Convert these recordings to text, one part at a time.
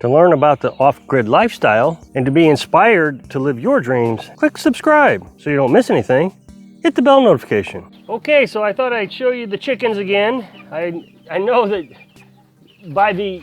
To learn about the off-grid lifestyle and to be inspired to live your dreams, click subscribe so you don't miss anything. Hit the bell notification. Okay, so I thought I'd show you the chickens again. I know that by the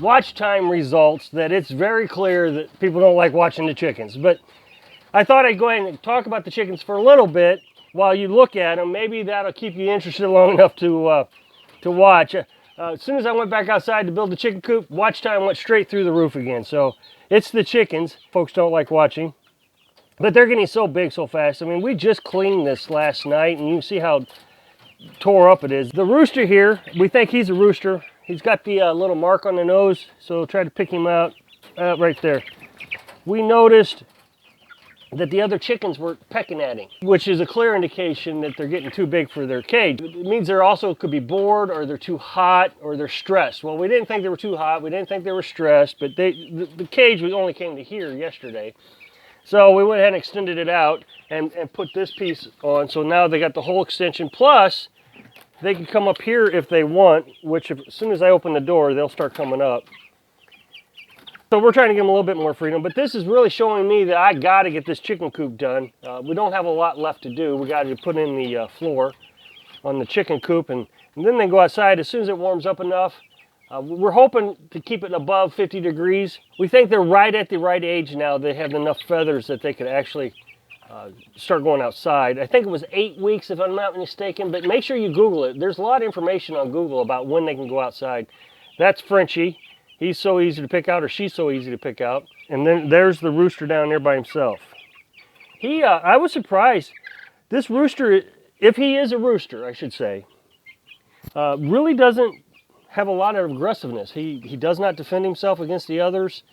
watch time results that it's very clear that people don't like watching the chickens, but I thought I'd go ahead and talk about the chickens for a little bit while you look at them. Maybe that'll keep you interested long enough to watch. As soon as I went back outside to build the chicken coop, watch time went straight through the roof again. So it's the chickens. Folks don't like watching, but they're getting so big so fast. I mean, we just cleaned this last night and you can see how tore up it is. The rooster here, we think he's a rooster. He's got the little mark on the nose, so try to pick him out right there. We noticed that the other chickens were pecking at him, which is a clear indication that they're getting too big for their cage. It means they're also could be bored, or they're too hot, or they're stressed. Well, we didn't think they were too hot, we didn't think they were stressed, but the cage only came to here yesterday. So we went ahead and extended it out and put this piece on, so now they got the whole extension, plus they can come up here if they want, which as soon as I open the door, they'll start coming up. So we're trying to give them a little bit more freedom, but this is really showing me that I got to get this chicken coop done. We don't have a lot left to do. We got to put in the floor on the chicken coop, and then they go outside as soon as it warms up enough. We're hoping to keep it above 50 degrees. We think they're right at the right age now. They have enough feathers that they could actually start going outside. I think it was 8 weeks if I'm not mistaken, but make sure you Google it. There's a lot of information on Google about when they can go outside. That's Frenchie. He's so easy to pick out, or she's so easy to pick out. And then there's the rooster down there by himself. I was surprised. This rooster, if he is a rooster, I should say, really doesn't have a lot of aggressiveness. He does not defend himself against the others.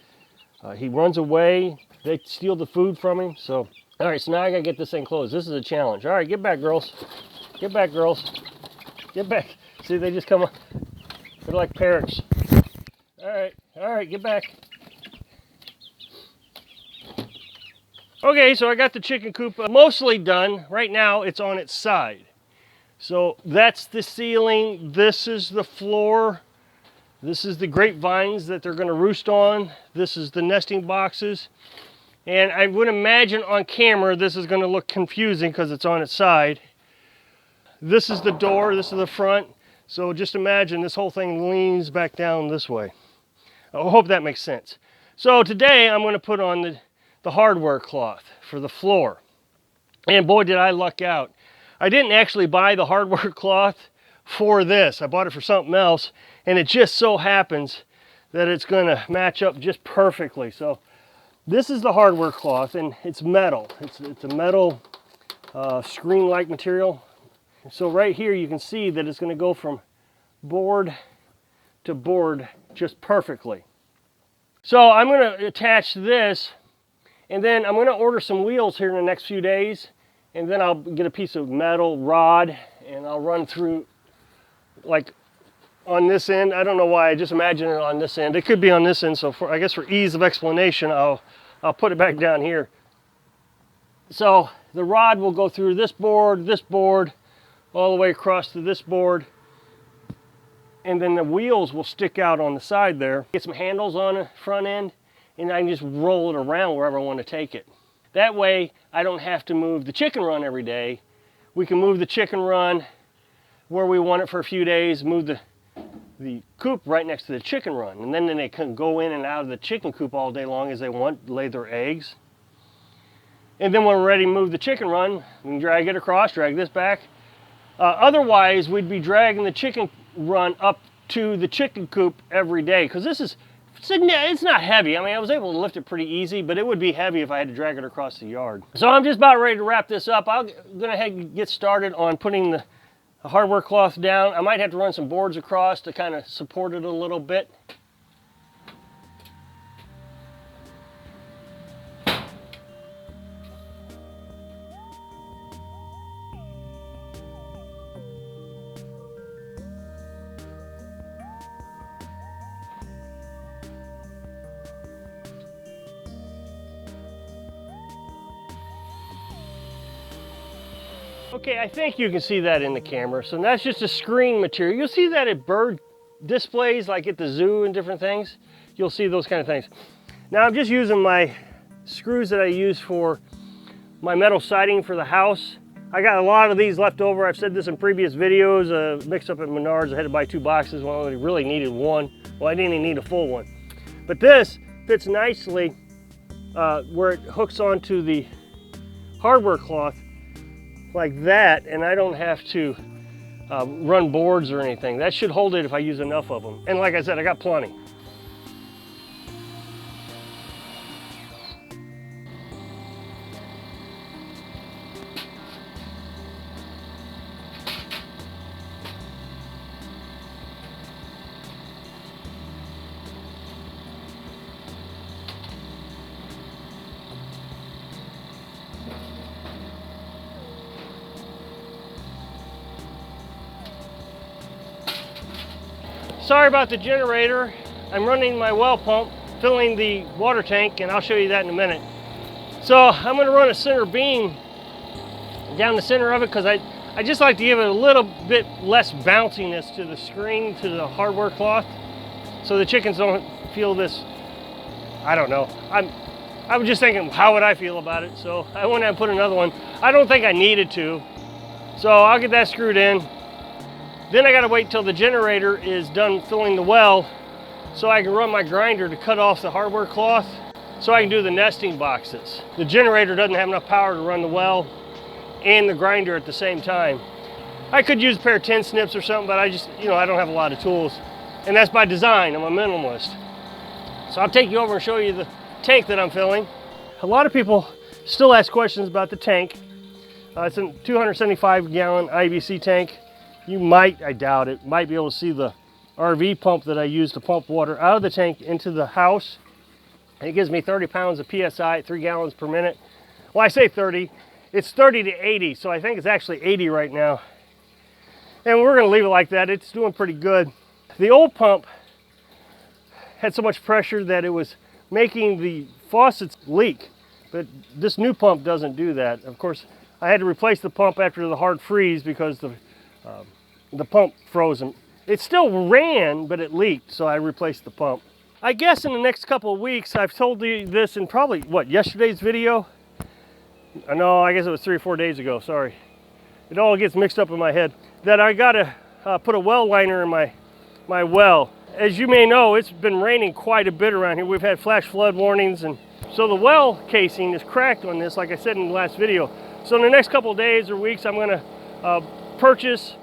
He runs away. They steal the food from him. So, all right, so now I gotta get this thing closed. This is a challenge. All right, get back, girls. Get back, girls. Get back. See, they just come up. They're like parrots. All right, get back. Okay, so I got the chicken coop mostly done. Right now, it's on its side. So that's the ceiling. This is the floor. This is the grapevines that they're going to roost on. This is the nesting boxes. And I would imagine on camera, this is going to look confusing because it's on its side. This is the door. This is the front. So just imagine this whole thing leans back down this way. I hope that makes sense. So today I'm going to put on the hardware cloth for the floor. And boy, did I luck out. I didn't actually buy the hardware cloth for this. I bought it for something else, and it just so happens that it's going to match up just perfectly. So this is the hardware cloth, and it's metal. It's a metal screen-like material. So right here you can see that it's going to go from board to board just perfectly. So I'm going to attach this, and then I'm going to order some wheels here in the next few days, and then I'll get a piece of metal rod and I'll run through like on this end. I don't know why, I just imagine it on this end. It could be on this end, so I guess for ease of explanation, I'll put it back down here. So the rod will go through this board, all the way across to this board. And then the wheels will stick out on the side there. Get some handles on the front end, and I can just roll it around wherever I want to take it. That way, I don't have to move the chicken run every day. We can move the chicken run where we want it for a few days, move the coop right next to the chicken run. And then they can go in and out of the chicken coop all day long as they want, lay their eggs. And then when we're ready to move the chicken run, we can drag it across, drag this back. Otherwise, we'd be dragging the chicken run up to the chicken coop every day, because it's not heavy. I mean, I was able to lift it pretty easy, but it would be heavy if I had to drag it across the yard. So I'm just about ready to wrap this up. I'm going to get started on putting the hardware cloth down. I might have to run some boards across to kind of support it a little bit. Okay, I think you can see that in the camera. So that's just a screen material. You'll see that at bird displays, like at the zoo and different things. you'll see those kind of things. Now I'm just using my screws that I use for my metal siding for the house. I got a lot of these left over. I've said this in previous videos. Mixed up at Menards, I had to buy 2 boxes. Well, I only really needed 1. Well, I didn't even need a full one. But this fits nicely where it hooks onto the hardware cloth like that, and I don't have to run boards or anything. That should hold it if I use enough of them. And like I said, I got plenty. Sorry about the generator. I'm running my well pump, filling the water tank, and I'll show you that in a minute. So I'm going to run a center beam down the center of it because I just like to give it a little bit less bounciness to the screen, to the hardware cloth, so the chickens don't feel this, I don't know. I was just thinking, how would I feel about it? So I went ahead and put another one. I don't think I needed to, so I'll get that screwed in. Then I gotta wait till the generator is done filling the well so I can run my grinder to cut off the hardware cloth so I can do the nesting boxes. The generator doesn't have enough power to run the well and the grinder at the same time. I could use a pair of tin snips or something, but I just, I don't have a lot of tools. And that's by design, I'm a minimalist. So I'll take you over and show you the tank that I'm filling. A lot of people still ask questions about the tank. It's a 275 gallon IBC tank. You might, I doubt it, might be able to see the RV pump that I use to pump water out of the tank into the house. It gives me 30 pounds of PSI at 3 gallons per minute. Well, I say 30, it's 30 to 80, so I think it's actually 80 right now. And we're gonna leave it like that. It's doing pretty good. The old pump had so much pressure that it was making the faucets leak, but this new pump doesn't do that. Of course, I had to replace the pump after the hard freeze because the pump froze. It still ran, but it leaked, so I replaced the pump. I guess in the next couple of weeks, I've told you this in probably, yesterday's video? No, I guess it was 3 or 4 days ago, sorry. It all gets mixed up in my head. That I gotta put a well liner in my well. As you may know, it's been raining quite a bit around here. We've had flash flood warnings, and so the well casing is cracked on this, like I said in the last video. So in the next couple of days or weeks, I'm gonna purchase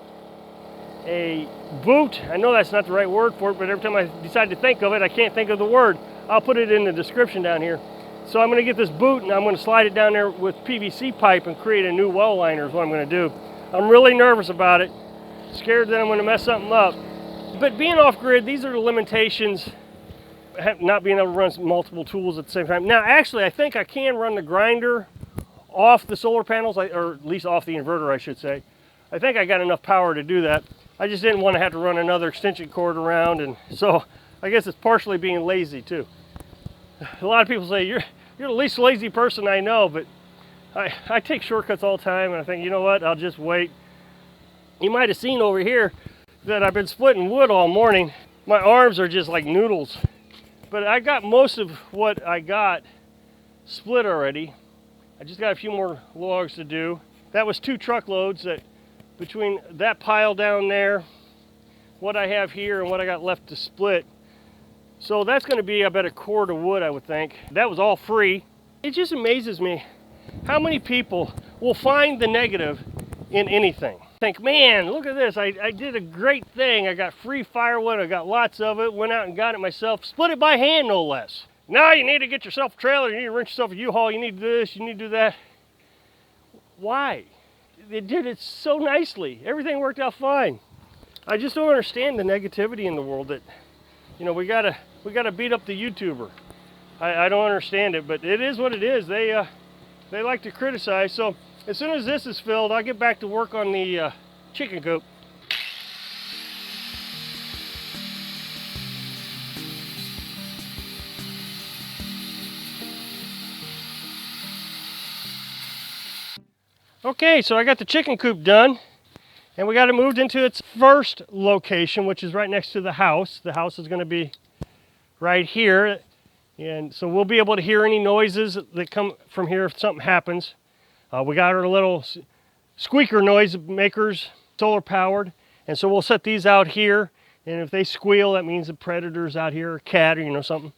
a boot. I know that's not the right word for it, but every time I decide to think of it, I can't think of the word. I'll put it in the description down here. So I'm going to get this boot and I'm going to slide it down there with PVC pipe and create a new well liner is what I'm going to do. I'm really nervous about it. Scared that I'm going to mess something up. But being off grid, these are the limitations. Not being able to run multiple tools at the same time. Now actually I think I can run the grinder off the solar panels, or at least off the inverter I should say. I think I got enough power to do that. I just didn't want to have to run another extension cord around, and so I guess it's partially being lazy too. A lot of people say you're the least lazy person I know, but I take shortcuts all the time, and I think, you know what, I'll just wait. You might have seen over here that I've been splitting wood all morning. My arms are just like noodles, but I got most of what I got split already. I just got a few more logs to do. That was 2 truckloads that between that pile down there, what I have here, and what I got left to split. So that's going to be, I bet, a cord of wood, I would think. That was all free. It just amazes me how many people will find the negative in anything. Think, man, look at this. I did a great thing. I got free firewood. I got lots of it. Went out and got it myself. Split it by hand, no less. Now you need to get yourself a trailer. You need to rent yourself a U-Haul. You need this. You need to do that. Why? They did it so nicely. Everything worked out fine. I just don't understand the negativity in the world that, we gotta beat up the YouTuber. I don't understand it, but it is what it is. They like to criticize. So as soon as this is filled, I'll get back to work on the chicken coop. Okay, so I got the chicken coop done, and we got it moved into its first location, which is right next to the house. The house is going to be right here. And so we'll be able to hear any noises that come from here if something happens. We got our little squeaker noise makers, solar powered. And so we'll set these out here. And if they squeal, that means the predator's out here, a cat or, you know, something.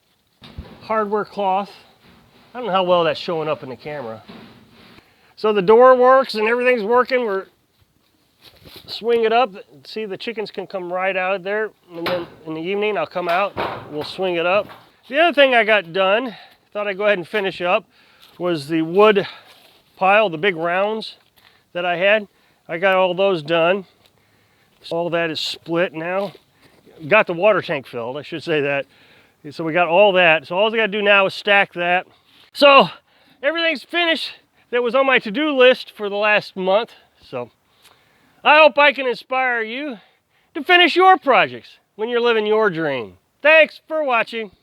Hardware cloth. I don't know how well that's showing up in the camera. So the door works and everything's working. We're swing it up. See, the chickens can come right out there. And then in the evening, I'll come out. We'll swing it up. The other thing I got done, thought I'd go ahead and finish up, was the wood pile, the big rounds that I had. I got all those done. All that is split now. Got the water tank filled, I should say that. So we got all that. So all I got to do now is stack that. So everything's finished that was on my to-do list for the last month. So I hope I can inspire you to finish your projects when you're living your dream. Thanks for watching.